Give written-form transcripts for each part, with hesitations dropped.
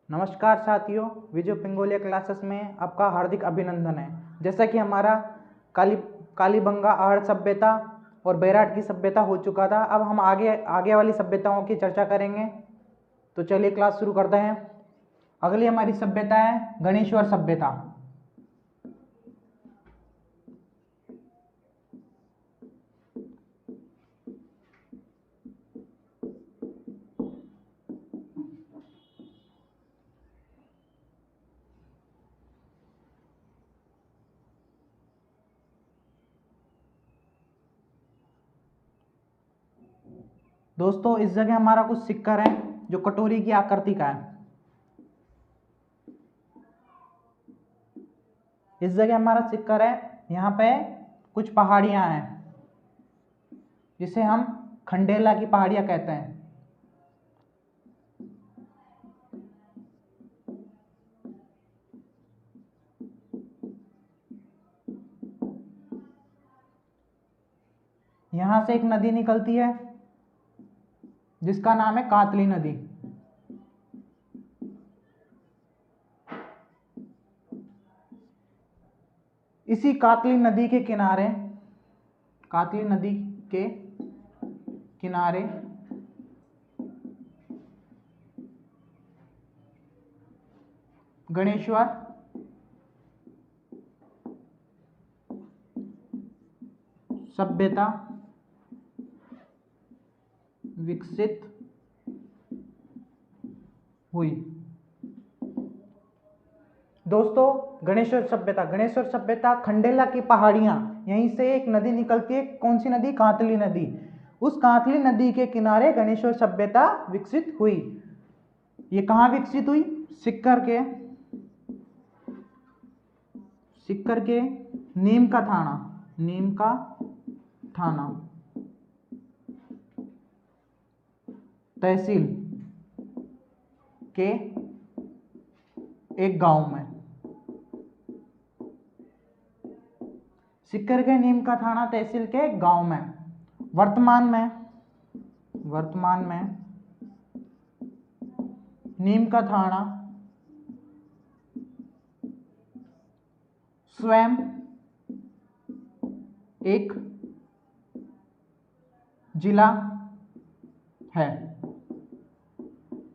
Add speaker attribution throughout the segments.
Speaker 1: नमस्कार साथियों, विजय पिंगोलिया क्लासेस में आपका हार्दिक अभिनंदन है। जैसा कि हमारा कालीबंगा आहड़ सभ्यता और बैराट की सभ्यता हो चुका था, अब हम आगे वाली सभ्यताओं की चर्चा करेंगे। तो चलिए क्लास शुरू करते हैं। अगली हमारी सभ्यता है गणेश्वर सभ्यता। दोस्तों, इस जगह हमारा कुछ सिक्कर है जो कटोरी की आकृति का है। इस जगह हमारा सिक्कर है, यहाँ पे कुछ पहाड़ियाँ हैं जिसे हम खंडेला की पहाड़ियाँ कहते हैं। यहाँ से एक नदी निकलती है जिसका नाम है कातली नदी। इसी कातली नदी के किनारे गणेश्वर सभ्यता विकसित हुई। दोस्तों, गणेश्वर सभ्यता खंडेला की पहाड़ियां, यहीं से एक नदी निकलती है। कौन सी नदी? कातली नदी। उस कातली नदी के किनारे गणेश्वर सभ्यता विकसित हुई। ये कहाँ विकसित हुई? सिक्कर के नीम का थाना तहसील के एक गांव में। सिक्कर के नीम का थाना तहसील के एक गांव में वर्तमान में नीम का थाना स्वयं एक जिला है।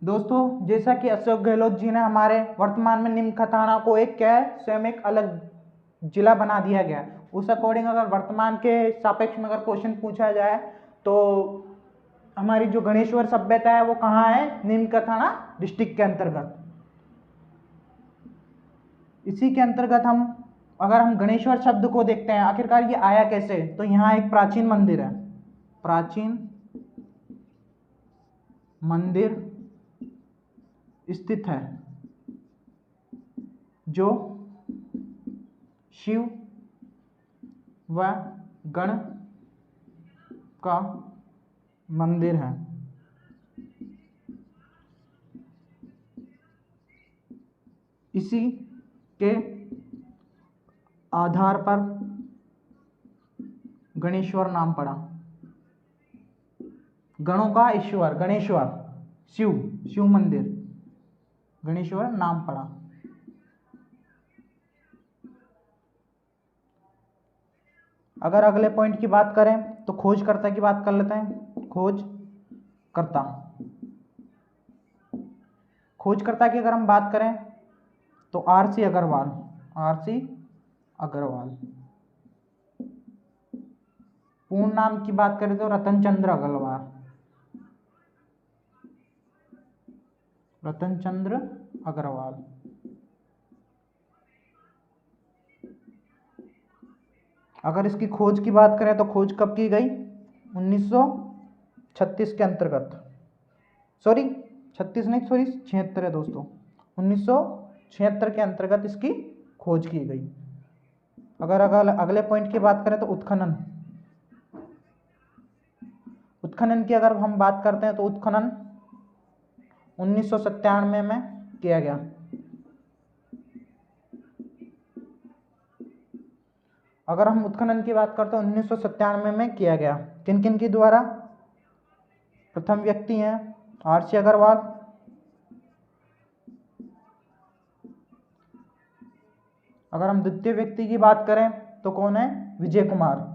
Speaker 1: दोस्तों, जैसा कि अशोक गहलोत जी ने हमारे वर्तमान में नीम का थाना को स्वयं एक अलग जिला बना दिया गया। उस अकॉर्डिंग अगर वर्तमान के सापेक्ष में अगर क्वेश्चन पूछा जाए तो हमारी जो गणेश्वर सभ्यता है वो कहाँ है? नीम का थाना डिस्ट्रिक्ट के अंतर्गत। इसी के अंतर्गत अगर हम गणेश्वर शब्द को देखते हैं, आखिरकार ये आया कैसे, तो यहाँ एक प्राचीन मंदिर स्थित है जो शिव व गण का मंदिर है। इसी के आधार पर गणेश्वर नाम पड़ा। गणों का ईश्वर गणेश्वर, शिव मंदिर, गणेश्वर नाम पड़ा। अगर अगले पॉइंट की बात करें तो खोजकर्ता की बात कर लेते हैं। खोजकर्ता की अगर हम बात करें तो आरसी अग्रवाल। पूर्ण नाम की बात करें तो रतन चंद्र अग्रवाल। अगर इसकी खोज की बात करें तो खोज कब की गई? 1936 के अंतर्गत। 76 है दोस्तों। 1976 के अंतर्गत इसकी खोज की गई। अगर अगले पॉइंट की बात करें तो उत्खनन की अगर हम बात करते हैं तो उत्खनन 1997 में किया गया। अगर हम उत्खनन की बात करते हैं 1997 में किया गया। किन किन के द्वारा? प्रथम व्यक्ति हैं आरसी अग्रवाल, अगर हम द्वितीय व्यक्ति की बात करें तो कौन है? विजय कुमार।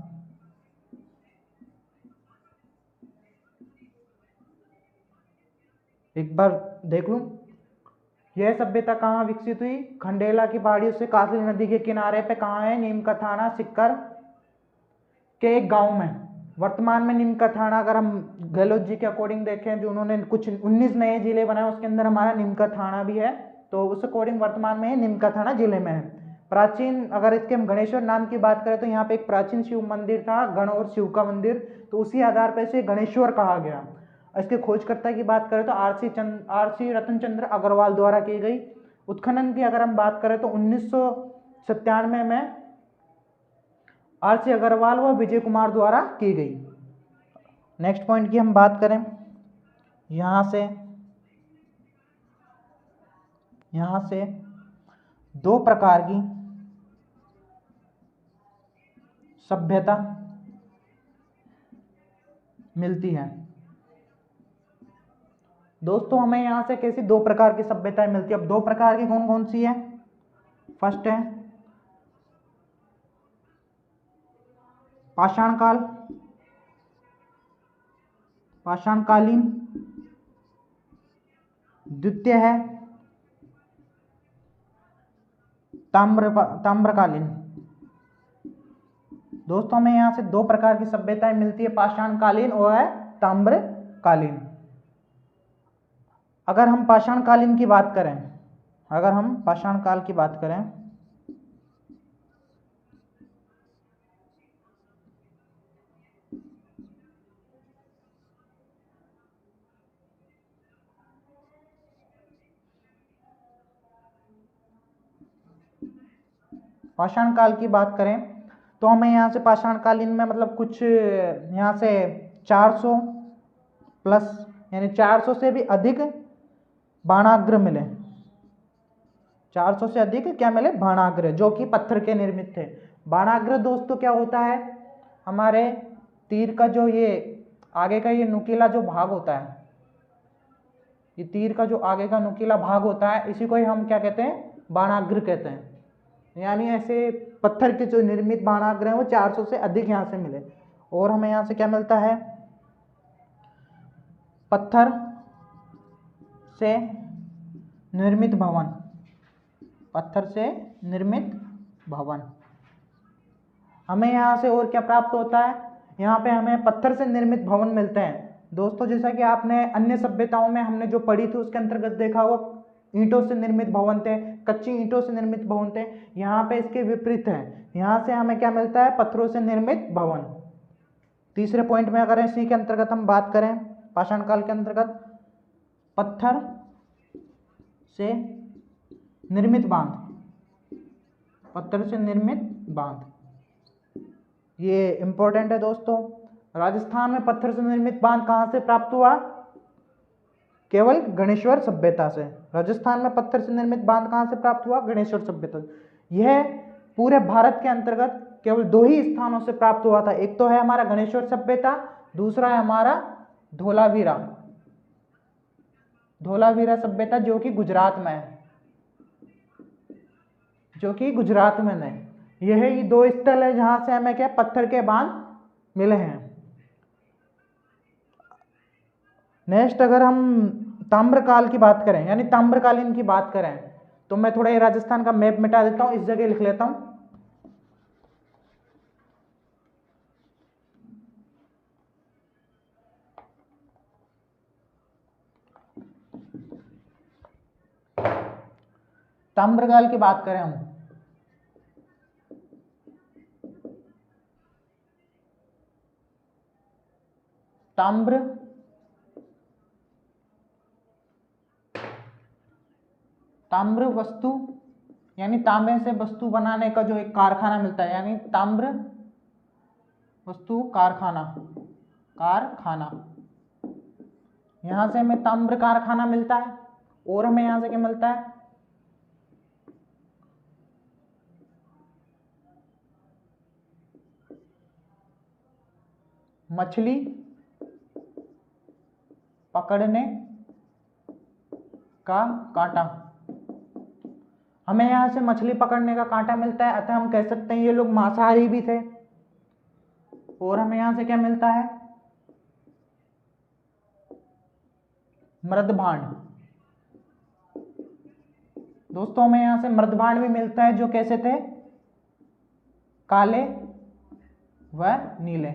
Speaker 1: एक बार देख लूं, यह सभ्यता कहाँ विकसित हुई? खंडेला की पहाड़ियों से कासली नदी के किनारे पे कहाँ है? नीम का थाना सिक्कर के एक गांव में। वर्तमान में नीम का थाना, अगर हम गहलोत जी के अकॉर्डिंग देखें, जो उन्होंने कुछ 19 नए जिले बनाए, उसके अंदर हमारा नीम का थाना भी है, तो उस अकॉर्डिंग वर्तमान में नीम का थाना जिले में है। प्राचीन, अगर इसके हम गणेश्वर नाम की बात करें तो यहाँ पे एक प्राचीन शिव मंदिर था, गण और शिव का मंदिर, तो उसी आधार पर इसे गणेश्वर कहा गया। इसके खोजकर्ता की बात करें तो आर सी रतनचंद्र अग्रवाल द्वारा की गई। उत्खनन की अगर हम बात करें तो 1997 में आर.सी. अग्रवाल व विजय कुमार द्वारा की गई। नेक्स्ट पॉइंट की हम बात करें, यहाँ से दो प्रकार की सभ्यता मिलती है। दोस्तों हमें यहाँ से कैसी दो प्रकार की सभ्यताएं मिलती है? अब दो प्रकार की कौन कौन सी है? फर्स्ट है पाषाणकालीन, द्वितीय है ताम्रकालीन। दोस्तों हमें यहाँ से दो प्रकार की सभ्यताएं मिलती है, पाषाणकालीन और है ताम्रकालीन। अगर हम पाषाणकालीन की बात करें, अगर हम पाषाणकाल की बात करें, पाषाण काल की बात करें तो हमें यहाँ से पाषाणकालीन में मतलब कुछ यहाँ से 400 प्लस यानी 400 से भी अधिक बाणाग्र मिले। 400 से अधिक क्या मिले? बाणाग्र, जो कि पत्थर के निर्मित थे। बाणाग्र दोस्तों क्या होता है? हमारे तीर का जो ये आगे का ये नुकीला जो भाग होता है, ये तीर का जो आगे का नुकीला भाग होता है, इसी को ही हम क्या कहते हैं? बाणाग्र कहते हैं। यानी ऐसे पत्थर के जो निर्मित बाणाग्र हैं वो 400 से अधिक यहाँ से मिले। और हमें यहाँ से क्या मिलता है? पत्थर से निर्मित भवन, पत्थर से निर्मित भवन। हमें यहाँ से और क्या प्राप्त होता है? यहाँ पे हमें पत्थर से निर्मित भवन मिलते हैं। दोस्तों जैसा कि आपने अन्य सभ्यताओं में हमने जो पढ़ी थी उसके अंतर्गत देखा होगा, ईंटों से निर्मित भवन थे, कच्ची ईंटों से निर्मित भवन थे। यहाँ पे इसके विपरीत है, यहाँ से हमें क्या मिलता है? पत्थरों से निर्मित भवन। तीसरे पॉइंट में अगर इसी के अंतर्गत हम बात करें, पाषाण काल के अंतर्गत पत्थर से निर्मित बांध, पत्थर से निर्मित बांध, ये इंपॉर्टेंट है दोस्तों। राजस्थान में पत्थर से निर्मित बांध कहाँ से प्राप्त हुआ? केवल गणेश्वर सभ्यता से। राजस्थान में पत्थर से निर्मित बांध कहाँ से प्राप्त हुआ? गणेश्वर सभ्यता। यह पूरे भारत के अंतर्गत केवल दो ही स्थानों से प्राप्त हुआ था। एक तो है हमारा गणेश्वर सभ्यता, दूसरा है हमारा धोलावीरा सभ्यता, जो कि गुजरात में है, जो कि गुजरात में है। यही दो स्थल है जहां से हमें क्या पत्थर के बांध मिले हैं। नेक्स्ट अगर हम ताम्रकाल की बात करें यानी ताम्रकालीन की बात करें तो मैं थोड़ा ये राजस्थान का मैप मिटा देता हूं, इस जगह लिख लेता हूं। ताम्रकाल की बात करें हम, ताम्र वस्तु यानी तांबे से वस्तु बनाने का जो एक कारखाना मिलता है, यानी ताम्र वस्तु कारखाना, यहां से हमें ताम्र कारखाना मिलता है। और हमें यहां से क्या मिलता है? मछली पकड़ने का कांटा। हमें यहाँ से मछली पकड़ने का कांटा मिलता है, अतः हम कह सकते हैं ये लोग मांसाहारी भी थे। और हमें यहाँ से क्या मिलता है, मृदभांड। दोस्तों हमें यहाँ से मृदभांड भी मिलता है, जो कैसे थे, काले व नीले,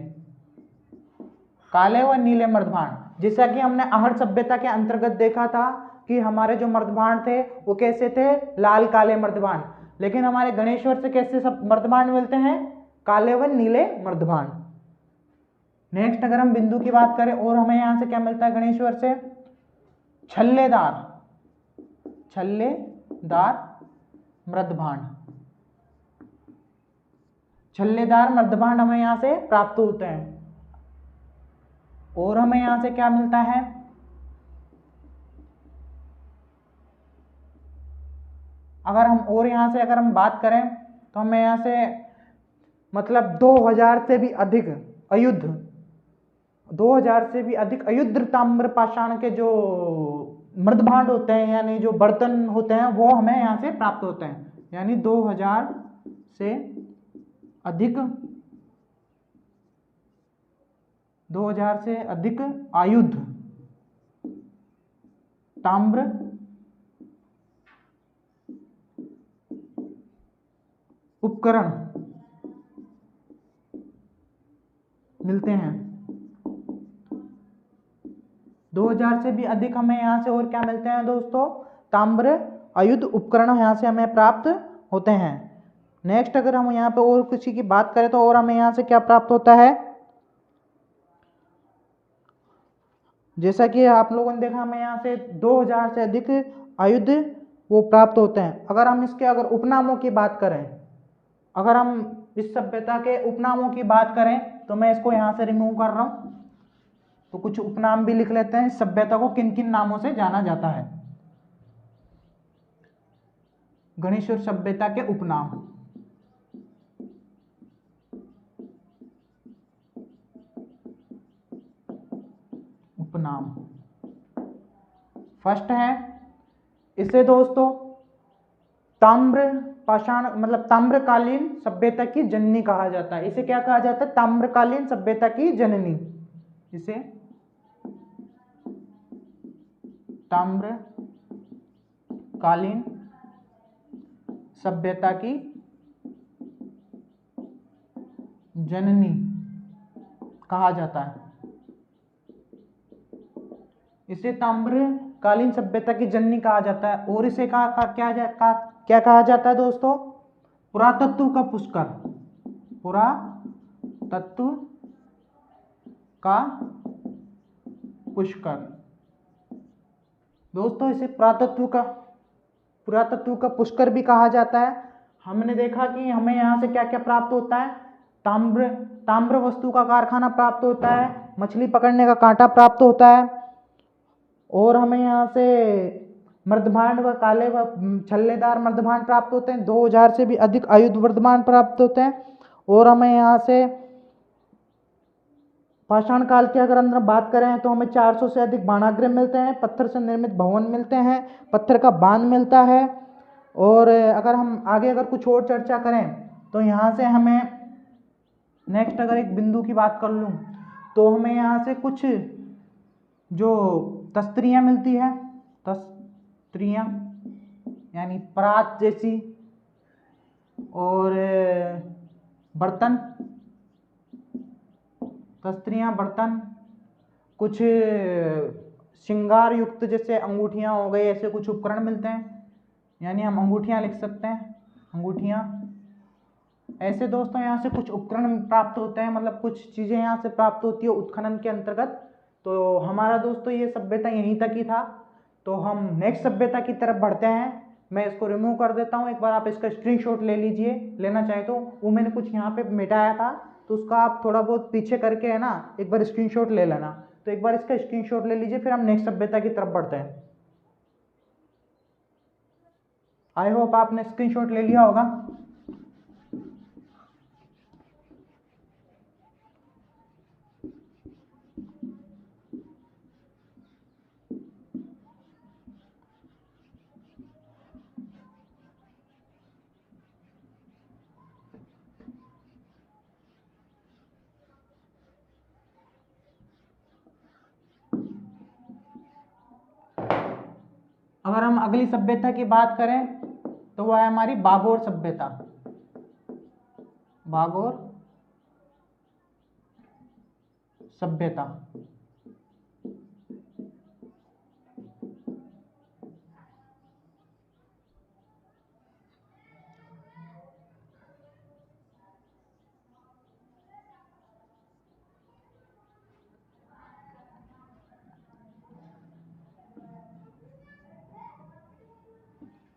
Speaker 1: काले व नीले मृदभांड। जैसा कि हमने आहड़ सभ्यता के अंतर्गत देखा था कि हमारे जो मृदभांड थे वो कैसे थे, लाल काले मृदभांड। लेकिन हमारे गणेश्वर से कैसे सब मृदभांड मिलते हैं, काले व नीले मृदभांड। नेक्स्ट अगर हम बिंदु की बात करें, और हमें यहां से क्या मिलता है गणेश्वर से, छल्लेदार, छल्लेदार मृदभांड। छल्लेदार मृदभांड हमें यहां से प्राप्त होते हैं। और हमें यहां से क्या मिलता है, अगर हम और यहां से अगर हम बात करें तो हमें यहां से मतलब 2000 से भी अधिक अयुद्ध, 2000 से भी अधिक अयुद्ध ताम्र पाषाण के जो मृदभांड होते हैं, यानी जो बर्तन होते हैं, वो हमें यहाँ से प्राप्त होते हैं। यानी 2000 से अधिक, 2000 से अधिक आयुध ताम्र उपकरण मिलते हैं। 2000 से भी अधिक हमें यहाँ से और क्या मिलते हैं दोस्तों, ताम्र आयुध उपकरण यहाँ से हमें प्राप्त होते हैं। नेक्स्ट अगर हम यहाँ पे और किसी की बात करें तो और हमें यहाँ से क्या प्राप्त होता है, जैसा कि आप लोगों ने देखा हमें यहाँ से 2000 से अधिक आयुध वो प्राप्त होते हैं। अगर हम इसके अगर उपनामों की बात करें, अगर हम इस सभ्यता के उपनामों की बात करें तो मैं इसको यहाँ से रिमूव कर रहा हूँ, तो कुछ उपनाम भी लिख लेते हैं, इस सभ्यता को किन किन नामों से जाना जाता है। गणेश्वर सभ्यता के उपनाम, उपनाम फर्स्ट है, इसे दोस्तों ताम्र पाषाण मतलब ताम्रकालीन सभ्यता की जननी कहा जाता है। इसे क्या कहा जाता है, ताम्रकालीन सभ्यता की जननी। इसे ताम्रकालीन सभ्यता की जननी कहा जाता है। इसे ताम्रकालीन सभ्यता की जननी कहा जाता है। और इसे क्या कहा जाता है दोस्तों, पुरातत्व का पुष्कर, पुरातत्व का पुष्कर। दोस्तों इसे पुरातत्व का पुष्कर भी कहा जाता है। हमने देखा कि हमें यहाँ से क्या क्या प्राप्त होता है, ताम्र वस्तु का कारखाना प्राप्त होता है, मछली पकड़ने का कांटा प्राप्त होता है, और हमें यहाँ से मृदभांड व काले व छल्लेदार मृदभांड प्राप्त होते हैं। 2000 से भी अधिक आयुध मृदभांड प्राप्त होते हैं। और हमें यहाँ से पाषाण काल की अगर हम बात करें तो हमें 400 से अधिक बाणागृह मिलते हैं, पत्थर से निर्मित भवन मिलते हैं, पत्थर का बांध मिलता है। और अगर हम आगे अगर कुछ और चर्चा करें तो यहाँ से हमें नेक्स्ट अगर एक बिंदु की बात कर लूँ तो हमें यहाँ से कुछ जो तस्त्रियाँ मिलती है, तस्त्रियाँ यानी परात जैसी, और बर्तन, तस्त्रियाँ बर्तन, कुछ श्रृंगार युक्त जैसे अंगूठियाँ हो गई, ऐसे कुछ उपकरण मिलते हैं, यानी हम अंगूठियाँ लिख सकते हैं, अंगूठियाँ। ऐसे दोस्तों यहाँ से कुछ उपकरण प्राप्त होते हैं, मतलब कुछ चीज़ें यहाँ से प्राप्त होती है उत्खनन के अंतर्गत। तो हमारा दोस्तों ये सभ्यता यहीं तक ही था। तो हम नेक्स्ट सभ्यता की तरफ बढ़ते हैं। मैं इसको रिमूव कर देता हूँ, एक बार आप इसका स्क्रीनशॉट ले लीजिए, लेना चाहे तो। वो मैंने कुछ यहाँ पे मिटाया था तो उसका आप थोड़ा बहुत पीछे करके है ना एक बार स्क्रीनशॉट ले लेना। तो एक बार इसका स्क्रीनशॉट ले लीजिए, फिर हम नेक्स्ट सभ्यता की तरफ बढ़ते हैं। आई होप आपने स्क्रीनशॉट ले लिया होगा। अगर हम अगली सभ्यता की बात करें तो वह है हमारी बागोर सभ्यता। बागोर सभ्यता।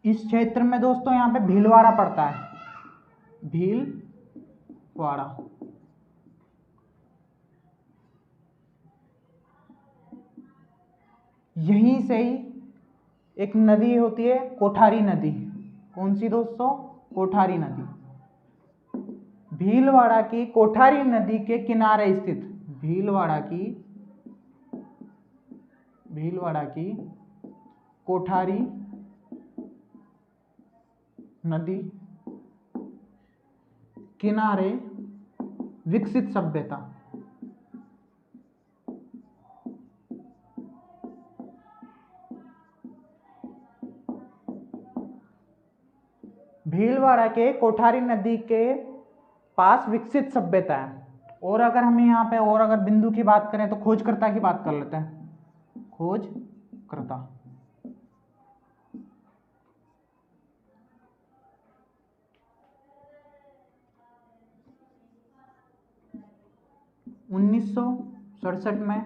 Speaker 1: इस क्षेत्र में दोस्तों यहाँ पे भीलवाड़ा पड़ता है, भीलवाड़ा। यहीं से ही एक नदी होती है कोठारी नदी। कौन सी दोस्तों? कोठारी नदी। भीलवाड़ा की कोठारी नदी के किनारे स्थित भीलवाड़ा की कोठारी नदी किनारे विकसित सभ्यता। भीलवाड़ा के कोठारी नदी के पास विकसित सभ्यता है। और अगर हम यहाँ पे और अगर बिंदु की बात करें तो खोजकर्ता की बात कर लेते हैं। खोजकर्ता 1967 में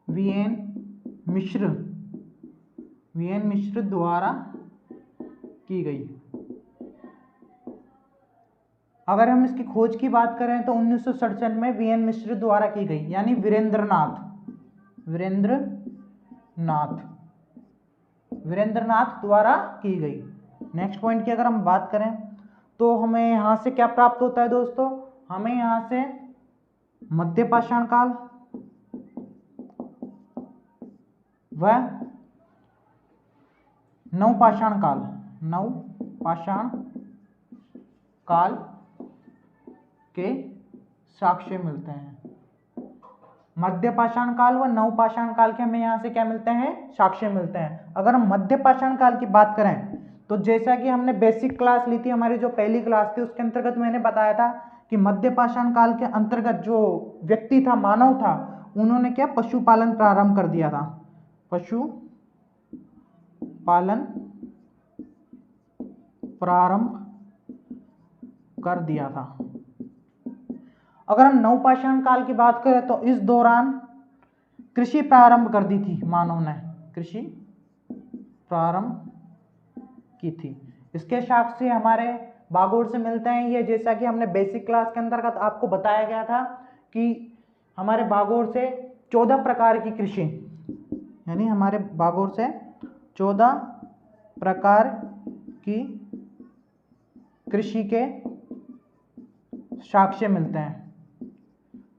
Speaker 1: वीएन मिश्र द्वारा की गई। अगर हम इसकी खोज की बात करें तो 1967 में वीएन मिश्र द्वारा की गई, यानी वीरेंद्रनाथ द्वारा की गई। नेक्स्ट पॉइंट की अगर हम बात करें तो हमें यहां से क्या प्राप्त होता है दोस्तों? हमें यहां से मध्य पाषाण काल व नवपाषाण काल के साक्ष्य मिलते हैं। मध्य पाषाण काल व नवपाषाण काल के हमें यहाँ से क्या मिलते हैं? साक्ष्य मिलते हैं। अगर हम मध्य पाषाण काल की बात करें तो जैसा कि हमने बेसिक क्लास ली थी, हमारी जो पहली क्लास थी उसके अंतर्गत मैंने बताया था कि मध्य पाषाण काल के अंतर्गत जो व्यक्ति था, मानव था, उन्होंने क्या पशुपालन प्रारंभ कर दिया था। पशुपालन प्रारंभ कर दिया था। अगर हम नवपाषाण काल की बात करें तो इस दौरान कृषि प्रारंभ कर दी थी, मानव ने कृषि प्रारंभ की थी। इसके साक्ष्य हमारे बागोर से मिलते हैं। ये जैसा कि हमने बेसिक क्लास के अंतर्गत आपको बताया गया था कि हमारे बागोर से 14 प्रकार की कृषि, यानी हमारे बागोर से 14 प्रकार की कृषि के साक्ष्य मिलते हैं।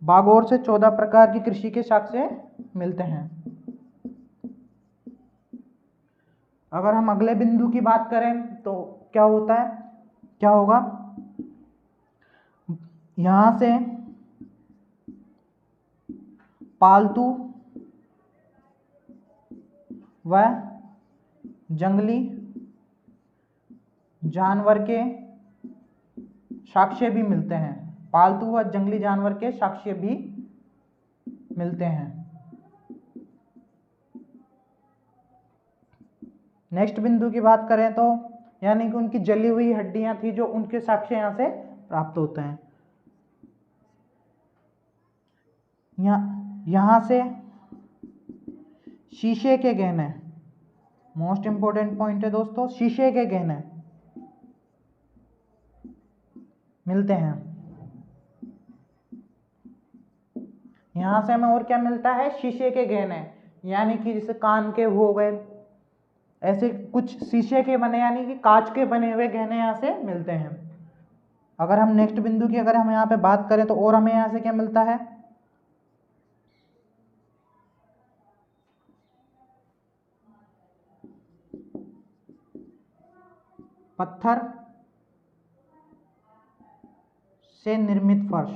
Speaker 1: बागोर से 14 प्रकार की कृषि के साक्ष्य मिलते हैं। अगर हम अगले बिंदु की बात करें तो क्या होगा? यहां से पालतू व जंगली जानवर के साक्ष्य भी मिलते हैं। पालतू व जंगली जानवर के साक्ष्य भी मिलते हैं। नेक्स्ट बिंदु की बात करें तो यानी कि उनकी जली हुई हड्डियां थी जो उनके साक्ष्य यहां से प्राप्त होते हैं। यहां से शीशे के गहने, मोस्ट इंपोर्टेंट पॉइंट है दोस्तों, शीशे के गहने मिलते हैं। यहां से हमें और क्या मिलता है? शीशे के गहने, यानी कि जैसे कान के हो गए, ऐसे कुछ शीशे के बने यानी कि कांच के बने हुए गहने यहां से मिलते हैं। अगर हम नेक्स्ट बिंदु की अगर हम यहाँ पे बात करें तो और हमें यहां से क्या मिलता है? पत्थर से निर्मित फर्श।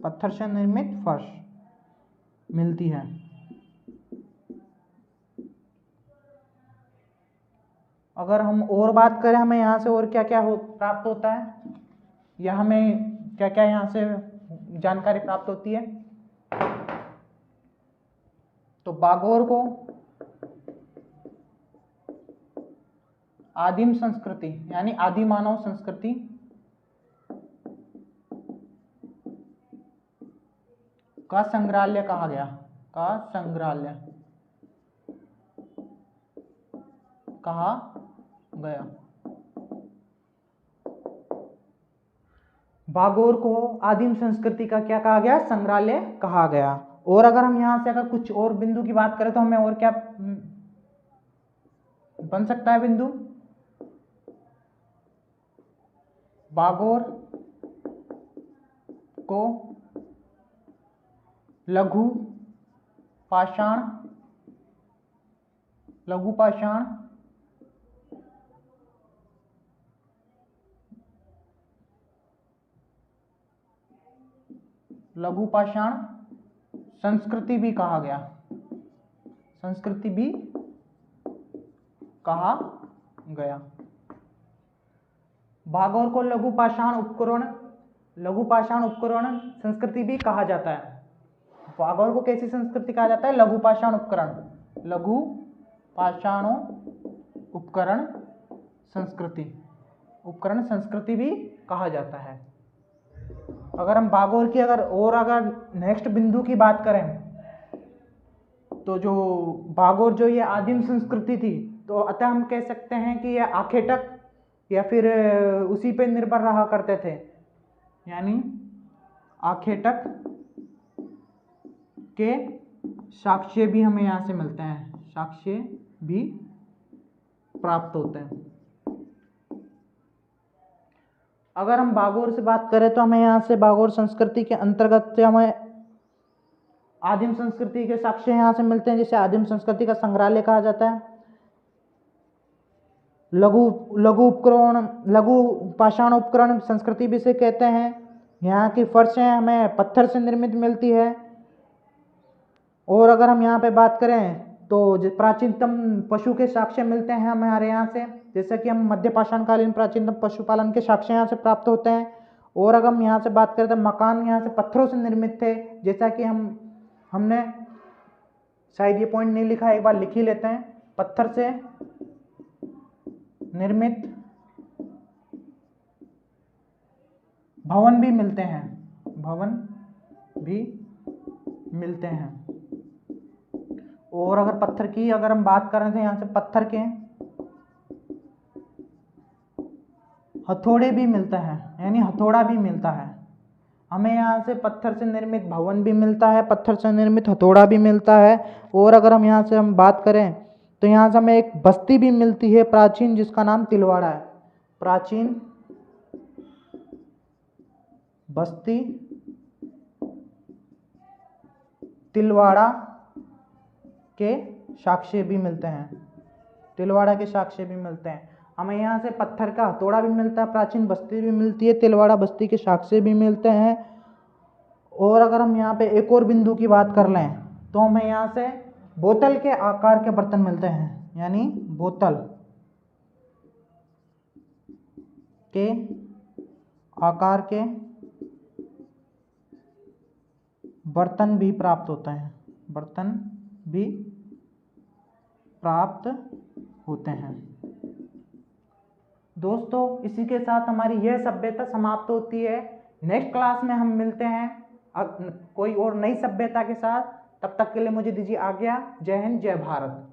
Speaker 1: पत्थर से निर्मित फर्श मिलती है। अगर हम और बात करें हमें यहाँ से और क्या क्या प्राप्त होता है, या हमें क्या क्या यहाँ से जानकारी प्राप्त होती है, तो बागोर को आदिम संस्कृति यानी आदि मानव संस्कृति का संग्रहालय कहा गया, का संग्रहालय कहा गया। बागोर को आदिम संस्कृति का क्या कहा गया, संग्रहालय कहा गया। और अगर हम यहाँ से अगर कुछ और बिंदु की बात करें तो हमें और क्या बन सकता है बिंदु, बागोर को लघु पाषाण संस्कृति भी कहा गया, संस्कृति भी कहा गया। बागोर को लघु पाषाण उपकरण संस्कृति भी कहा जाता है। बागोर को कैसी संस्कृति कहा जाता है, लघु पाषाण उपकरण संस्कृति भी कहा जाता है। अगर हम बागोर की अगर नेक्स्ट बिंदु की बात करें तो जो बागोर जो ये आदिम संस्कृति थी, तो अतः हम कह सकते हैं कि ये आखेटक या फिर उसी पे निर्भर रहा करते थे, यानी आखेटक के साक्ष्य भी हमें यहाँ से मिलते हैं, साक्ष्य भी प्राप्त होते हैं। अगर हम बागोर से बात करें तो हमें यहाँ से बागोर संस्कृति के अंतर्गत से हमें आदिम संस्कृति के साक्ष्य यहाँ से मिलते हैं, जिसे आदिम संस्कृति का संग्रहालय कहा जाता है। लघु पाषाण उपकरण संस्कृति भी से कहते हैं। यहाँ की फर्शें हमें पत्थर से निर्मित मिलती है। और अगर हम यहाँ पे बात करें तो प्राचीनतम पशु के साक्ष्य मिलते हैं हमारे यहाँ से, जैसे कि हम मध्य पाषाणकालीन प्राचीनतम पशुपालन के साक्ष्य यहाँ से प्राप्त होते हैं। और अगर हम यहाँ से बात करें तो मकान यहाँ से पत्थरों से निर्मित थे, जैसा कि हमने शायद ये पॉइंट नहीं लिखा है, एक बार लिख ही लेते हैं। पत्थर से निर्मित भवन भी मिलते हैं, और अगर पत्थर की अगर हम बात करें तो यहाँ से पत्थर के हथौड़े भी मिलता है, यानी हथौड़ा भी मिलता है। हमें यहाँ से पत्थर से निर्मित भवन भी मिलता है, पत्थर से निर्मित हथौड़ा भी मिलता है। और अगर हम यहाँ से बात करें तो यहाँ से हमें एक बस्ती भी मिलती है प्राचीन, जिसका नाम तिलवाड़ा है। प्राचीन बस्ती तिलवाड़ा के साक्ष्य भी मिलते हैं। हमें यहाँ से पत्थर का हथौड़ा भी मिलता है, प्राचीन बस्ती भी मिलती है, तिलवाड़ा बस्ती के साक्ष्य भी मिलते हैं। और अगर हम यहाँ पे एक और बिंदु की बात कर लें तो हमें यहाँ से बोतल के आकार के बर्तन मिलते हैं, यानी बोतल के आकार के बर्तन भी प्राप्त होते हैं। दोस्तों, इसी के साथ हमारी यह सभ्यता समाप्त होती है। नेक्स्ट क्लास में हम मिलते हैं कोई और नई सभ्यता के साथ। तब तक के लिए मुझे दीजिए आज्ञा। जय हिंद, जय भारत।